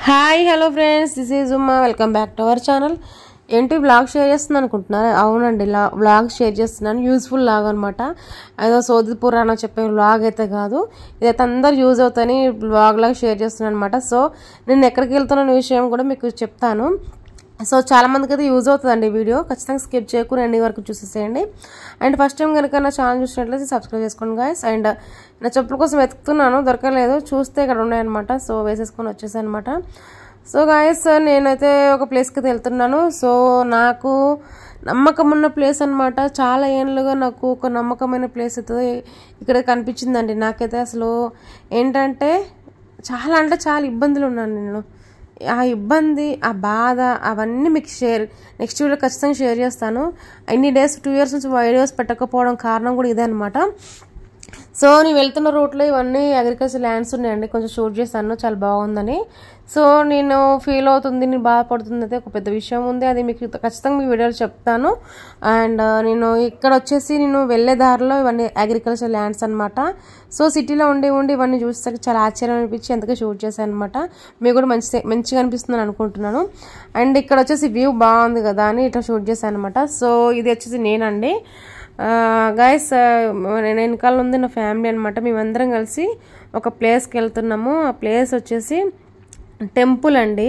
Hi hello friends, this is Umma. Welcome back to our channel. ఏంటి vlog share చేస్తున్నాను అనుకుంటున్నాను? అవునండి, వ్లాగ్ షేర్ చేస్తున్నాను. యూజ్ఫుల్ లాగ్ అనమాట. ఏదో సోది పురాణం చెప్పే వ్లాగ్ అయితే కాదు, ఇదైతే అందరు యూజ్ అవుతాయని వ్లాగ్ లాగా షేర్ చేస్తున్నాను అనమాట. సో నేను ఎక్కడికి వెళ్తున్న విషయం కూడా మీకు చెప్తాను. సో చాలా మందికి అయితే యూజ్ అవుతుందండి వీడియో. ఖచ్చితంగా స్కిప్ చేయకుండా ఎండింగ్ వరకు చూసేసేయండి. అండ్ ఫస్ట్ టైం కనుక నా ఛానల్ చూసినట్లయితే సబ్స్క్రైబ్ చేసుకోండి గాయస్. అండ్ నా చెప్పుల కోసం వెతుకుతున్నాను, దొరకలేదు. చూస్తే ఇక్కడ ఉన్నాయన్నమాట. సో వేసేసుకొని వచ్చేసాను అనమాట. సో గాయస్, నేనైతే ఒక ప్లేస్కి అయితే వెళ్తున్నాను. సో నాకు నమ్మకం ఉన్న ప్లేస్ అనమాట. చాలా ఏళ్ళుగా నాకు ఒక నమ్మకమైన ప్లేస్ అయితే ఇక్కడ కనిపించిందండి. నాకైతే అసలు ఏంటంటే చాలా ఇబ్బందులు ఉన్నాను నేను. ఆ ఇబ్బంది, ఆ బాధ, అవన్నీ మీకు నెక్స్ట్ వీడియో ఖచ్చితంగా షేర్ చేస్తాను. ఎన్ని డేస్ 2 years నుంచి వీడియోస్ పెట్టకపోవడం కారణం కూడా ఇదే అనమాట. సో నేను వెళ్తున్న రూట్లో ఇవన్నీ అగ్రికల్చర్ ల్యాండ్స్ ఉన్నాయండి. కొంచెం షూట్ చేస్తాను, చాలా బాగుందని. సో నేను ఫీల్ అవుతుంది, నేను బాధపడుతుంది అయితే ఒక పెద్ద విషయం ఉంది. అది మీకు ఖచ్చితంగా మీ వీడియోలో చెప్తాను. అండ్ నేను ఇక్కడ వచ్చేసి నేను వెళ్ళే దారిలో ఇవన్నీ అగ్రికల్చర్ ల్యాండ్స్ అనమాట. సో సిటీలో ఉండి ఇవన్నీ చూస్తే చాలా ఆశ్చర్యం అనిపించి ఎందుకు షూట్ చేశాను అనమాట. మీకు కూడా మంచిగా అనిపిస్తుందని అనుకుంటున్నాను. అండ్ ఇక్కడ వచ్చేసి వ్యూ బాగుంది కదా అని ఇట్లా షూట్ చేశాను అనమాట. సో ఇది వచ్చేసి నేనండి గైస్. నేను వెనకాల ఉంది నా ఫ్యామిలీ అనమాట. మేమందరం కలిసి ఒక ప్లేస్కి వెళ్తున్నాము. ఆ ప్లేస్ వచ్చేసి టెంపుల్ అండి,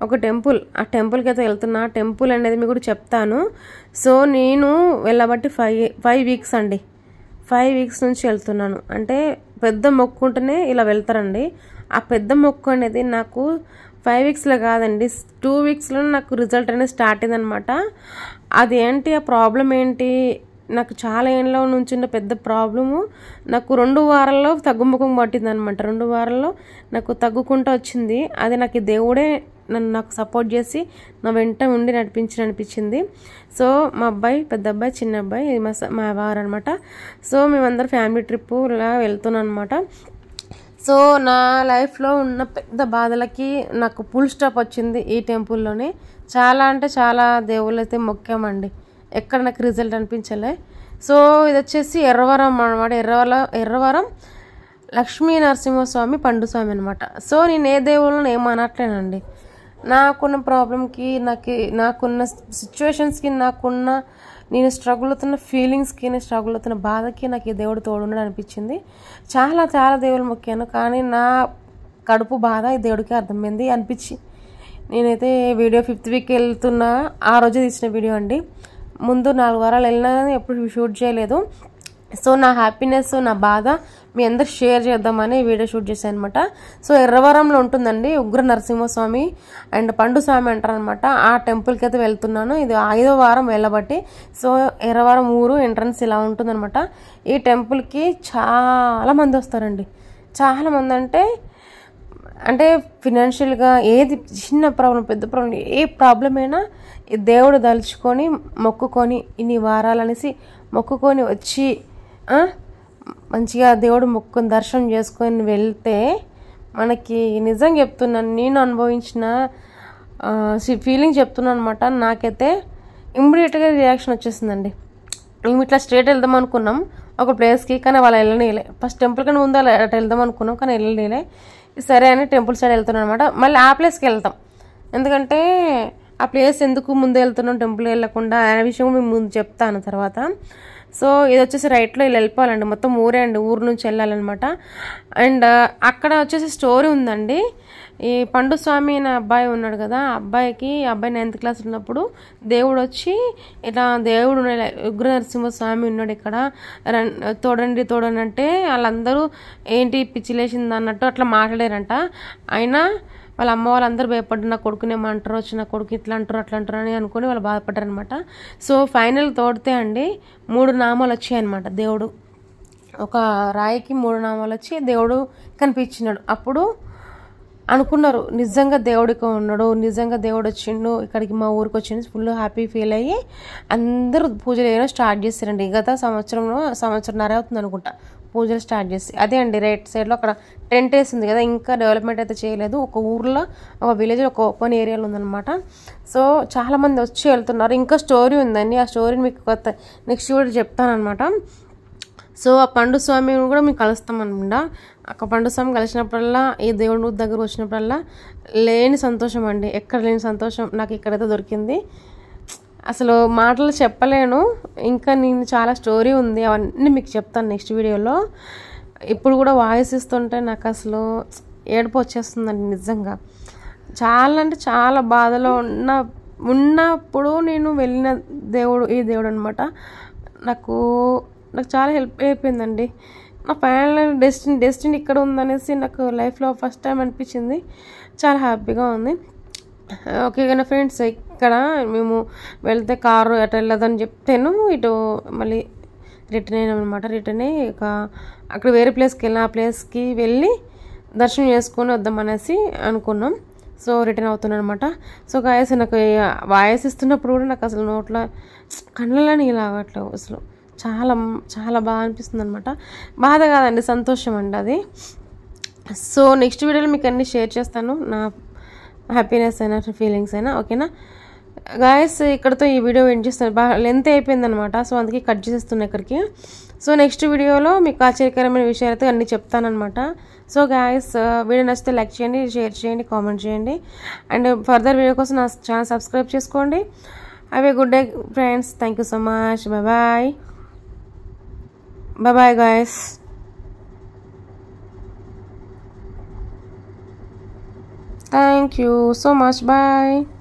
ఒక టెంపుల్. ఆ టెంపుల్కి అయితే వెళ్తున్నా. టెంపుల్ అనేది మీకు కూడా చెప్తాను. సో నేను వెళ్ళబట్టి 5 weeks అండి. 5 weeks నుంచి వెళ్తున్నాను. అంటే పెద్ద మొక్కు ఉంటేనే ఇలా వెళ్తారండి. ఆ పెద్ద మొక్కు అనేది నాకు 5 weeksలో కాదండి, 2 weeksలో నాకు రిజల్ట్ అనేది స్టార్ట్ అయిందనమాట. అది ఏంటి, ఆ ప్రాబ్లం ఏంటి, నాకు చాలా ఏళ్ళలో నుంచి ఉన్న పెద్ద ప్రాబ్లము నాకు 2 వారాల్లో తగ్గుముఖం పట్టింది అనమాట. 2 వారాల్లో నాకు తగ్గుకుంటూ వచ్చింది. అది నాకు దేవుడే నాకు సపోర్ట్ చేసి నా వెంట ఉండి అనిపించింది. సో మా అబ్బాయి, పెద్ద అబ్బాయి, చిన్న అబ్బాయి, మా వారు అనమాట. సో మేమందరం ఫ్యామిలీ ట్రిప్ ఇలా వెళ్తున్నాం అనమాట. సో నా లైఫ్లో ఉన్న పెద్ద బాధలకి నాకు ఫుల్ స్టాప్ వచ్చింది ఈ టెంపుల్లోనే. చాలా అంటే చాలా దేవుళ్ళు అయితే మొక్కామండి, ఎక్కడ నాకు రిజల్ట్ అనిపించలే. సో ఇది వచ్చేసి ఎర్రవరం అనమాట. ఎర్రవరం లక్ష్మీ నరసింహస్వామి పండుస్వామి అనమాట. సో నేను ఏ దేవుళ్ళని ఏమనట్లేనండి. నాకున్న ప్రాబ్లంకి, నాకున్న సిచ్యువేషన్స్కి, నేను స్ట్రగుల్ అవుతున్న ఫీలింగ్స్కి, నేను స్ట్రగుల్ అవుతున్న బాధకి నాకు ఈ దేవుడు తోడున్నాడు అనిపించింది. చాలా దేవుళ్ళు మొక్కాను, కానీ నా కడుపు బాధ ఈ దేవుడికి అర్థమైంది అనిపించి నేనైతే వీడియో 5th week వెళ్తున్నా. ఆ రోజు తీసిన వీడియో అండి. ముందు 4 వారాలు వెళ్ళినా ఎప్పుడు షూట్ చేయలేదు. సో నా హ్యాపీనెస్, నా బాధ మీ అందరు షేర్ చేద్దామని వీడియో షూట్ చేశాను అనమాట. సో ఎర్రవరంలో ఉంటుందండి ఉగ్ర నరసింహస్వామి అండ్ పండుస్వామి అంటారనమాట. ఆ టెంపుల్కి అయితే వెళ్తున్నాను. ఇది 5వ వారం వెళ్ళబట్టి. సో ఎర్రవరం ఊరు ఎంట్రన్స్ ఇలా ఉంటుందన్నమాట. ఈ టెంపుల్కి చాలా మంది వస్తారండి. చాలామంది అంటే ఫినాన్షియల్గా ఏది చిన్న ప్రాబ్లం, పెద్ద ప్రాబ్లం, ఏ ప్రాబ్లం అయినా ఈ దేవుడు దలుచుకొని మొక్కుకొని ఇన్ని వారాలు అనేసి మొక్కుకొని వచ్చి మంచిగా దేవుడు మొక్కుని దర్శనం చేసుకొని వెళ్తే మనకి నిజంగా చెప్తున్నాను, నేను అనుభవించిన ఫీలింగ్ చెప్తున్నాను అనమాట. నాకైతే ఇమ్మీడియట్గా రియాక్షన్ వచ్చేసిందండి. మేము ఇట్లా స్ట్రేట్ వెళ్దాం అనుకున్నాం ఒక ప్లేస్కి, కానీ వాళ్ళు వెళ్ళనీయలే. ఫస్ట్ టెంపుల్ కన్నా ముందు అట్లా వెళ్దాం అనుకున్నాం, కానీ వెళ్ళనీయలే. సరే అని టెంపుల్ సైడ్ వెళ్తున్నాం అనమాట. మళ్ళీ ఆ ప్లేస్కి వెళ్తాం, ఎందుకంటే ఆ ప్లేస్ ఎందుకు ముందు వెళ్తున్నాం టెంపుల్ వెళ్ళకుండా అనే విషయం మేము ముందు చెప్తాను తర్వాత. సో ఇది వచ్చేసి రైట్లో ఇలా వెళ్ళిపోవాలండి, మొత్తం ఊరే అండి, ఊరు నుంచి వెళ్ళాలన్నమాట. అండ్ అక్కడ వచ్చేసి స్టోరీ ఉందండి. ఈ పండుస్వామి నా అబ్బాయి ఉన్నాడు కదా, అబ్బాయి 9th class ఉన్నప్పుడు దేవుడు వచ్చి ఇట్లా దేవుడు ఉగ్ర నరసింహస్వామి ఉన్నాడు ఇక్కడ, తోడండి అంటే వాళ్ళందరూ ఏంటి పిచ్చిలేసింది అన్నట్టు అట్లా మాట్లాడారంట. అయినా వాళ్ళ అమ్మ వాళ్ళందరూ భయపడ్డారు, నా కొడుకునేమంటారు, వచ్చి నా కొడుకు ఇట్లా అంటారు అట్లా అంటారు అని అనుకుని వాళ్ళు బాధపడ్డారనమాట. సో ఫైనల్ తోడితే అండి 3 నామాలు వచ్చాయన్నమాట. దేవుడు ఒక రాయికి 3 నామాలు వచ్చి దేవుడు కనిపించినాడు. అప్పుడు అనుకున్నారు నిజంగా దేవుడికి ఉన్నాడు, నిజంగా దేవుడు వచ్చిండు ఇక్కడికి, మా ఊరికి వచ్చిండు. ఫుల్ హ్యాపీ ఫీల్ అయ్యి అందరూ పూజలు చేయడం స్టార్ట్ చేశారండి. గత సంవత్సరంన్నర అవుతుంది అనుకుంటా పూజలు స్టార్ట్ చేసి. అదే అండి రైట్ సైడ్లో అక్కడ టెంట్ వేసింది కదా, ఇంకా డెవలప్మెంట్ అయితే చేయలేదు. ఒక ఊర్లో, ఒక విలేజ్లో, ఒక ఓపెన్ ఏరియాలో ఉందన్నమాట. సో చాలామంది వచ్చి వెళ్తున్నారు. ఇంకా స్టోరీ ఉందండి, ఆ స్టోరీని మీకు నెక్స్ట్ వీడియో చెప్తాను అనమాట. సో ఆ పండు స్వామిని కూడా మేము కలుస్తాం అనమాట. ఆ పండు స్వామి కలిసినప్పుడల్లా, ఈ దేవుడి దగ్గర వచ్చినప్పుడల్లా లేని సంతోషం అండి, ఎక్కడ లేని సంతోషం నాకు ఇక్కడైతే దొరికింది. అసలు మాటలు చెప్పలేను. ఇంకా నేను చాలా స్టోరీ ఉంది, అవన్నీ మీకు చెప్తాను నెక్స్ట్ వీడియోలో. ఇప్పుడు కూడా వాయిస్ ఇస్తుంటే నాకు అసలు ఏడుపు వచ్చేస్తుందండి నిజంగా. చాలా అంటే చాలా బాధలో ఉన్నప్పుడు నేను వెళ్ళిన దేవుడు ఈ దేవుడు అనమాట. నాకు చాలా హెల్ప్ అయిపోయిందండి. నా ఫైనల్ డెస్టినీ ఇక్కడ ఉందనేసి నాకు లైఫ్లో ఫస్ట్ టైం అనిపించింది. చాలా హ్యాపీగా ఉంది. ఓకే కానీ ఫ్రెండ్స్, ఇక్కడ మేము వెళ్తే కారు ఎటు వెళ్ళదని చెప్తేను ఇటు మళ్ళీ రిటర్న్ అయినాం అనమాట. రిటర్న్ అయ్యి ఇక అక్కడ వేరే ప్లేస్కి వెళ్ళిన, ఆ ప్లేస్కి వెళ్ళి దర్శనం చేసుకొని వద్దామనేసి అనుకున్నాం. సో రిటర్న్ అవుతున్నాను అనమాట. సో గాయస్, నాకు వాయిస్ ఇస్తున్నప్పుడు కూడా నాకు అసలు నోట్లో కళ్ళలో నీళ్ళు ఆగట్లేవు. అసలు చాలా చాలా బాగా అనిపిస్తుంది అనమాట. బాధ కాదండి, సంతోషం అండి అది. సో నెక్స్ట్ వీడియోలో మీకు అన్నీ షేర్ చేస్తాను, నా హ్యాపీనెస్ అయినా ఫీలింగ్స్ అయినా. ఓకేనా గాయస్, ఇక్కడతో ఈ వీడియో ఎండ్ చేస్తాను. బాగా లెంత్ అయిపోయిందనమాట, సో అందుకే కట్ చేసేస్తున్నాను ఇక్కడికి. సో నెక్స్ట్ వీడియోలో మీకు ఆశ్చర్యకరమైన విషయాలు అయితే అన్నీ చెప్తానమాట. సో గాయస్, వీడియో నచ్చితే లైక్ చేయండి, షేర్ చేయండి, కామెంట్ చేయండి. అండ్ ఫర్దర్ వీడియో కోసం నా ఛానల్ సబ్స్క్రైబ్ చేసుకోండి. Have a good day friends. Thank you so much. Bye bye guys. Thank you so much. Bye.